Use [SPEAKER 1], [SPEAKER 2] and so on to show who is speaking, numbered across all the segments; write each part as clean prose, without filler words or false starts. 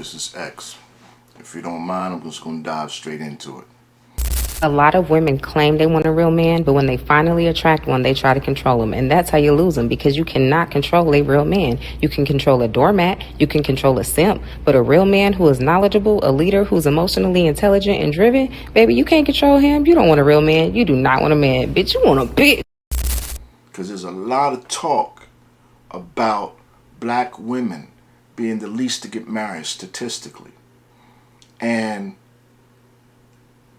[SPEAKER 1] This is X. If you don't mind, I'm just going to dive straight into it.
[SPEAKER 2] A lot of women claim they want a real man, but when they finally attract one, they try to control them. And that's how you lose them, because you cannot control a real man. You can control a doormat, you can control a simp, but a real man who is knowledgeable, a leader who's emotionally intelligent and driven, baby, you can't control him. You don't want a real man. You do not want a man. Bitch, you want a bitch.
[SPEAKER 1] Because there's a lot of talk about black women being the least to get married statistically. And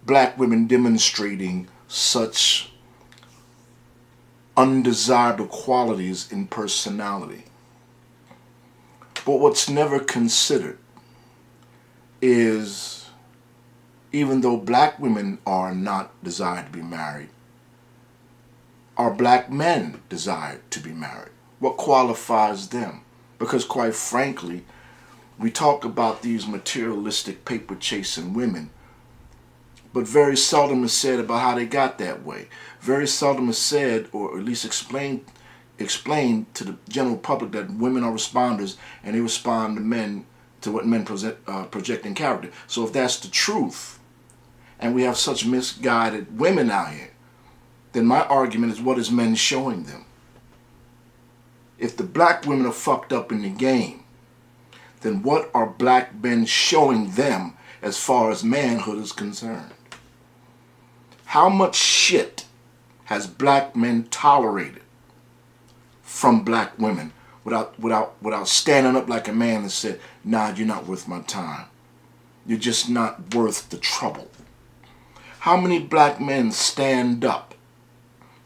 [SPEAKER 1] black women demonstrating such undesirable qualities in personality. But what's never considered is, even though black women are not desired to be married, are black men desired to be married? What qualifies them? Because quite frankly, we talk about these materialistic paper-chasing women, but very seldom is said about how they got that way. Very seldom is said, or at least explained to the general public, that women are responders and they respond to what men project in character. So if that's the truth, and we have such misguided women out here, then my argument is, what is men showing them? If the black women are fucked up in the game, then what are black men showing them as far as manhood is concerned? How much shit has black men tolerated from black women without standing up like a man and said, nah, you're not worth my time. You're just not worth the trouble. How many black men stand up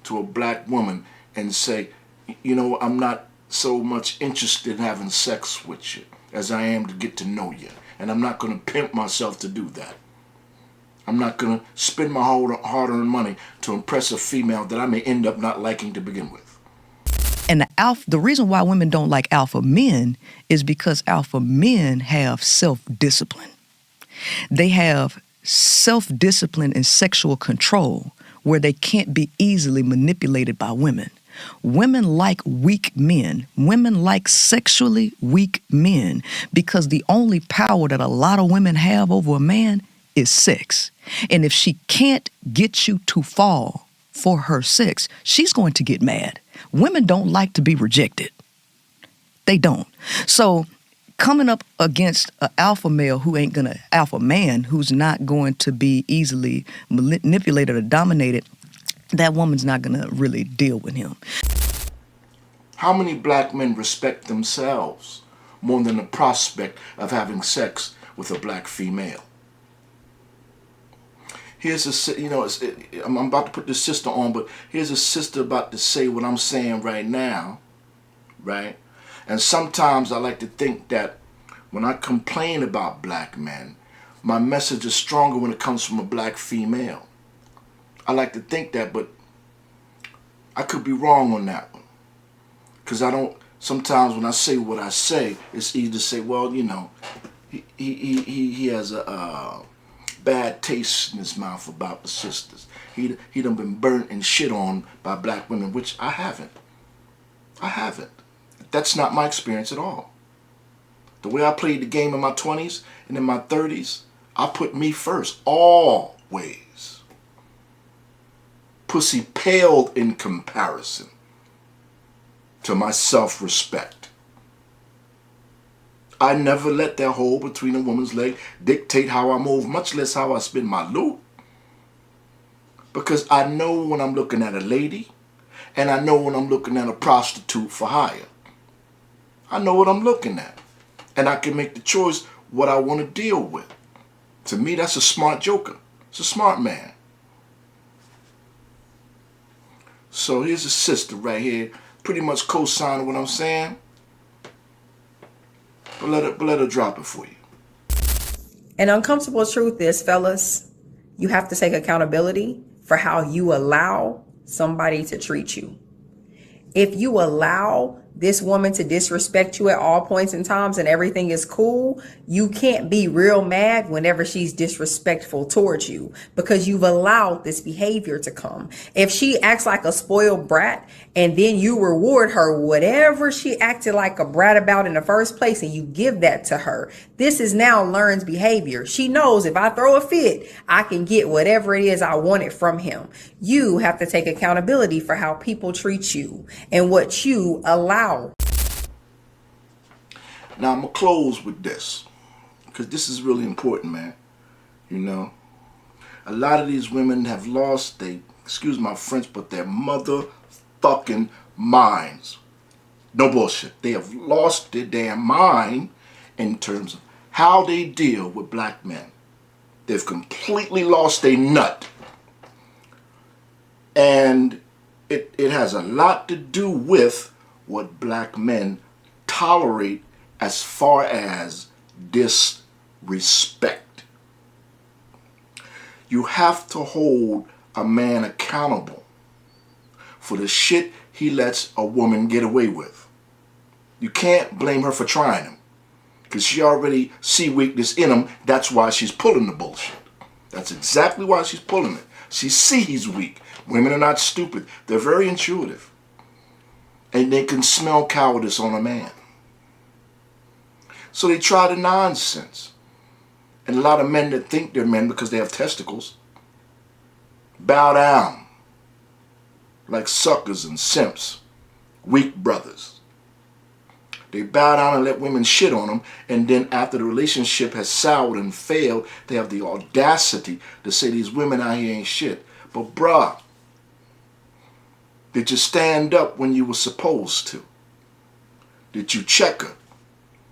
[SPEAKER 1] to a black woman and say, you know, I'm not so much interested in having sex with you as I am to get to know you. And I'm not going to pimp myself to do that. I'm not going to spend my hard-earned money to impress a female that I may end up not liking to begin with.
[SPEAKER 3] And the reason why women don't like alpha men is because alpha men have self-discipline. They have self-discipline and sexual control where they can't be easily manipulated by women. Women like weak men. Women like sexually weak men because the only power that a lot of women have over a man is sex. And if she can't get you to fall for her sex, she's going to get mad. Women don't like to be rejected. They don't. So coming up against an alpha male alpha man who's not going to be easily manipulated or dominated, that woman's not going to really deal with him.
[SPEAKER 1] How many black men respect themselves more than the prospect of having sex with a black female? Here's I'm about to put this sister on, but here's a sister about to say what I'm saying right now, right? And sometimes I like to think that when I complain about black men, my message is stronger when it comes from a black female. I like to think that, but I could be wrong on that one. Because sometimes when I say what I say, it's easy to say, well, you know, he has a bad taste in his mouth about the sisters. He done been burnt and shit on by black women, which I haven't. I haven't. That's not my experience at all. The way I played the game in my 20s and in my 30s, I put me first, always. Pussy paled in comparison to my self-respect. I never let that hole between a woman's leg dictate how I move, much less how I spend my loot. Because I know when I'm looking at a lady, and I know when I'm looking at a prostitute for hire. I know what I'm looking at. And I can make the choice what I want to deal with. To me, that's a smart joker. It's a smart man. So here's a sister right here, pretty much co-signing what I'm saying. But let her drop it for you.
[SPEAKER 4] An uncomfortable truth is, fellas, you have to take accountability for how you allow somebody to treat you. If you allow this woman to disrespect you at all points and times and everything is cool, you can't be real mad whenever she's disrespectful towards you because you've allowed this behavior to come. If she acts like a spoiled brat and then you reward her whatever she acted like a brat about in the first place and you give that to her, this is now learned behavior. She knows if I throw a fit, I can get whatever it is I wanted from him. You have to take accountability for how people treat you and what you allow.
[SPEAKER 1] Now I'm gonna close with this, because this is really important, man. You know, a lot of these women have lost they, excuse my French, but their motherfucking minds. No bullshit. They have lost their damn mind in terms of how they deal with black men. They've completely lost their nut. And it has a lot to do with what black men tolerate as far as disrespect. You have to hold a man accountable for the shit he lets a woman get away with. You can't blame her for trying him, because she already see weakness in him. That's why she's pulling the bullshit. That's exactly why she's pulling it. She see he's weak. Women are not stupid. They're very intuitive. And they can smell cowardice on a man. So they try the nonsense. And a lot of men that think they're men because they have testicles bow down like suckers and simps, weak brothers. They bow down and let women shit on them, and then after the relationship has soured and failed, they have the audacity to say these women out here ain't shit. But bruh, did you stand up when you were supposed to? Did you check her?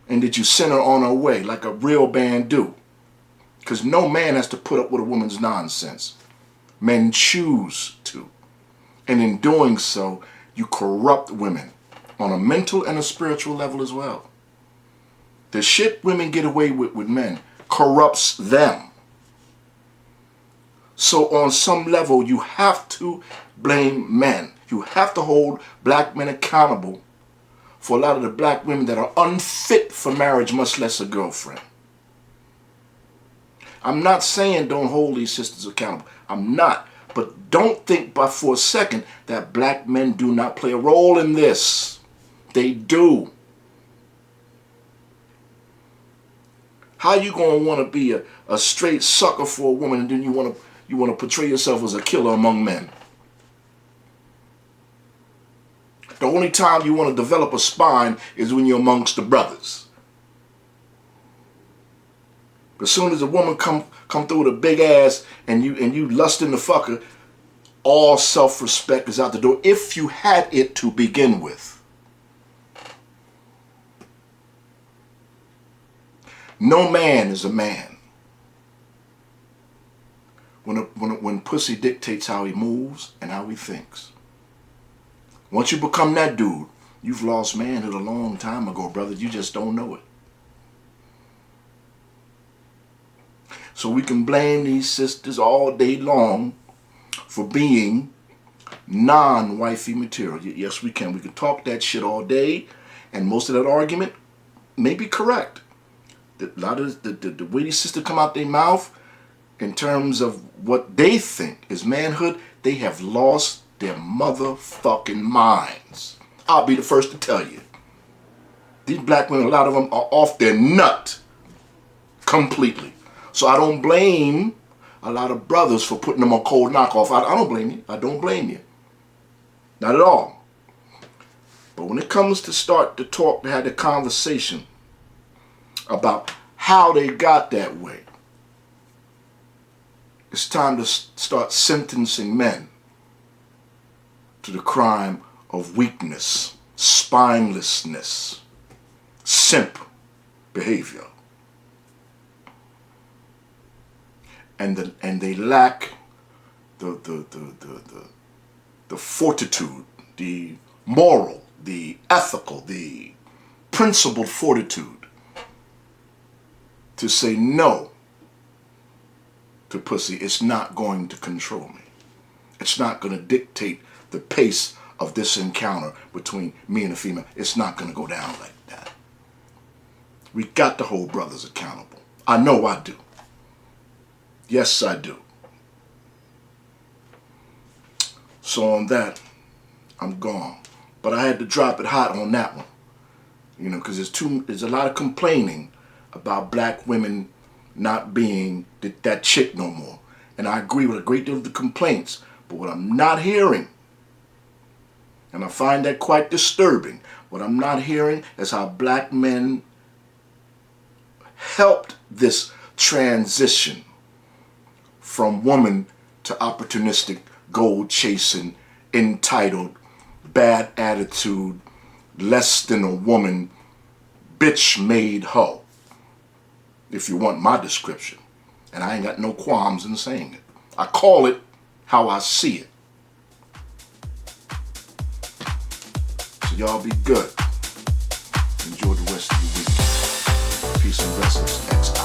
[SPEAKER 1] And did you send her on her way like a real man do? Because no man has to put up with a woman's nonsense. Men choose to. And in doing so, you corrupt women on a mental and a spiritual level as well. The shit women get away with men corrupts them. So on some level, you have to blame men. You have to hold black men accountable for a lot of the black women that are unfit for marriage, much less a girlfriend. I'm not saying don't hold these sisters accountable. I'm not. But don't think by for a second that black men do not play a role in this. They do. How you gonna want to be a straight sucker for a woman and then you want to portray yourself as a killer among men? The only time you want to develop a spine is when you're amongst the brothers. As soon as a woman come through with a big ass and you lust in the fucker, all self-respect is out the door if you had it to begin with. No man is a man when pussy dictates how he moves and how he thinks. Once you become that dude, you've lost manhood a long time ago, brother. You just don't know it. So we can blame these sisters all day long for being non-wifey material. Yes, we can. We can talk that shit all day, and most of that argument may be correct. A lot of the way these sisters come out their mouth in terms of what they think is manhood, they have lost their motherfucking minds. I'll be the first to tell you. These black women, a lot of them are off their nut completely. So I don't blame a lot of brothers for putting them on cold knockoff. I don't blame you. I don't blame you. Not at all. But when it comes to start to talk, to have the conversation about how they got that way, it's time to start sentencing men to the crime of weakness, spinelessness, simp behavior. And they lack the fortitude, the moral, the ethical, the principled fortitude to say no to pussy. It's not going to control me. It's not going to dictate the pace of this encounter between me and a female. It's not going to go down like that. We got to hold brothers accountable. I know I do. Yes, I do. So on that, I'm gone. But I had to drop it hot on that one. You know, because there's a lot of complaining about black women not being that chick no more. And I agree with a great deal of the complaints. But what I'm not hearing, and I find that quite disturbing, what I'm not hearing is how black men helped this transition from woman to opportunistic, gold-chasing, entitled, bad attitude, less than a woman, bitch-made hoe, if you want my description. And I ain't got no qualms in saying it. I call it how I see it. So y'all be good. Enjoy the rest of your week. Peace and blessings. X